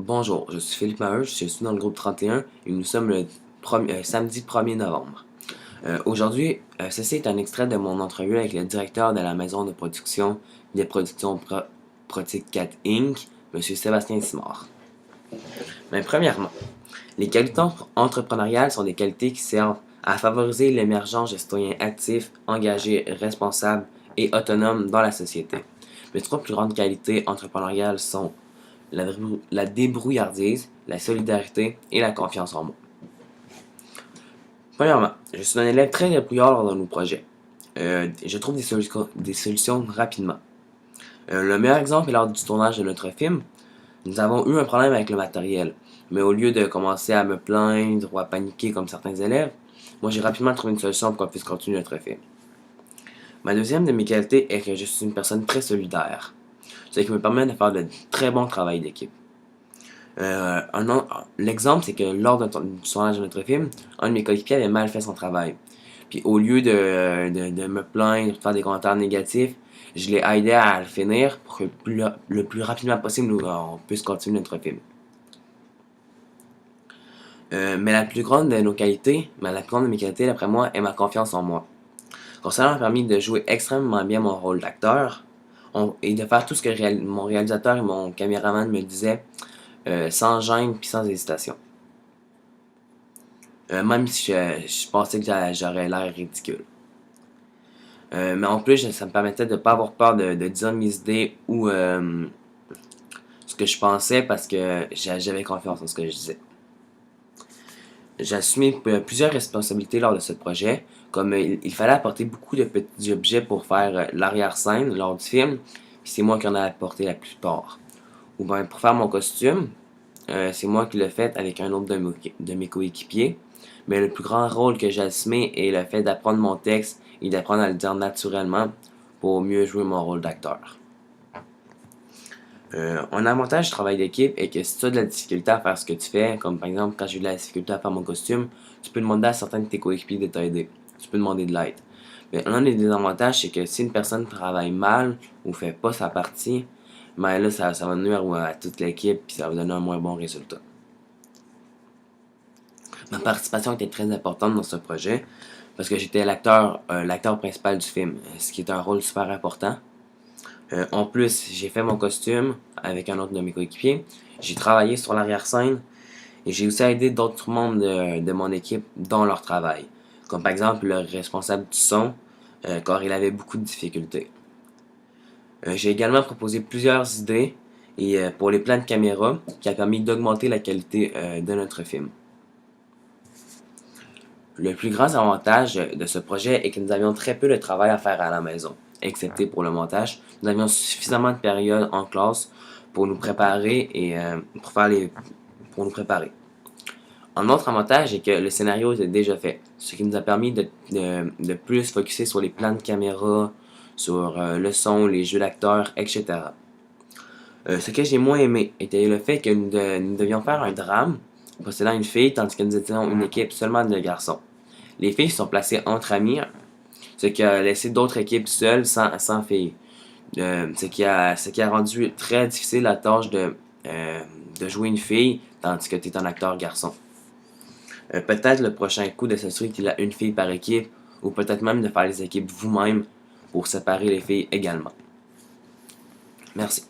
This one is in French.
Bonjour, je suis Philippe Maheu, je suis dans le groupe 31 et nous sommes le samedi 1er novembre. Aujourd'hui, ceci est un extrait de mon entrevue avec le directeur de la maison de production des productions Protic 4 Inc., M. Sébastien Simard. Mais premièrement, les qualités entrepreneuriales sont des qualités qui servent à favoriser l'émergence de citoyens actifs, engagés, responsables et autonomes dans la société. Les trois plus grandes qualités entrepreneuriales sont la débrouillardise, la solidarité et la confiance en moi. Premièrement, je suis un élève très débrouillard lors de nos projets. Je trouve des solutions rapidement. Le meilleur exemple est lors du tournage de notre film. Nous avons eu un problème avec le matériel, mais au lieu de commencer à me plaindre ou à paniquer comme certains élèves, moi j'ai rapidement trouvé une solution pour qu'on puisse continuer notre film. Ma deuxième de mes qualités est que je suis une personne très solidaire, ce qui me permet de faire de très bons travail d'équipe. L'exemple, c'est que lors du tournage de notre film, un de mes coéquipiers avait mal fait son travail. Puis au lieu de me plaindre, de faire des commentaires négatifs, je l'ai aidé à le finir pour que le plus rapidement possible, on puisse continuer notre film. Mais la plus grande de mes qualités, d'après moi, est ma confiance en moi. Cela m'a permis de jouer extrêmement bien mon rôle d'acteur et de faire tout ce que mon réalisateur et mon caméraman me disaient sans gêne puis sans hésitation. Même si je pensais que j'aurais l'air ridicule. Mais en plus, ça me permettait de ne pas avoir peur de dire mes idées ou ce que je pensais parce que j'avais confiance en ce que je disais. J'ai assumé plusieurs responsabilités lors de ce projet, comme il fallait apporter beaucoup de petits objets pour faire l'arrière-scène lors du film, puis c'est moi qui en ai apporté la plupart. Ou bien pour faire mon costume, c'est moi qui l'ai fait avec un autre de mes coéquipiers. Mais le plus grand rôle que j'ai assumé est le fait d'apprendre mon texte et d'apprendre à le dire naturellement pour mieux jouer mon rôle d'acteur. Un avantage du travail d'équipe est que si tu as de la difficulté à faire ce que tu fais, comme par exemple quand j'ai eu de la difficulté à faire mon costume, tu peux demander à certains de tes coéquipiers de t'aider. Tu peux demander de l'aide. Mais l'un des désavantages, c'est que si une personne travaille mal ou fait pas sa partie, ben là, ça va nuire à toute l'équipe et ça va donner un moins bon résultat. Ma participation était très importante dans ce projet parce que j'étais l'acteur principal du film, ce qui est un rôle super important. En plus, j'ai fait mon costume avec un autre de mes coéquipiers. J'ai travaillé sur l'arrière-scène et j'ai aussi aidé d'autres membres de mon équipe dans leur travail. Comme par exemple le responsable du son, car il avait beaucoup de difficultés. J'ai également proposé plusieurs idées pour les plans de caméra qui a permis d'augmenter la qualité de notre film. Le plus grand avantage de ce projet est que nous avions très peu de travail à faire à la maison, excepté pour le montage. Nous avions suffisamment de périodes en classe pour nous préparer pour nous préparer. Un autre avantage est que le scénario était déjà fait, ce qui nous a permis de plus focuser sur les plans de caméra, sur le son, les jeux d'acteurs, etc. Ce que j'ai moins aimé était le fait que nous devions faire un drame possédant une fille, tandis que nous étions une équipe seulement de garçons. Les filles sont placées entre amis, ce qui a laissé d'autres équipes seules sans filles. Ce qui a rendu très difficile la tâche de jouer une fille, tandis que tu es un acteur garçon. Peut-être le prochain coup de s'assurer qu'il y a une fille par équipe, ou peut-être même de faire les équipes vous-même pour séparer les filles également. Merci.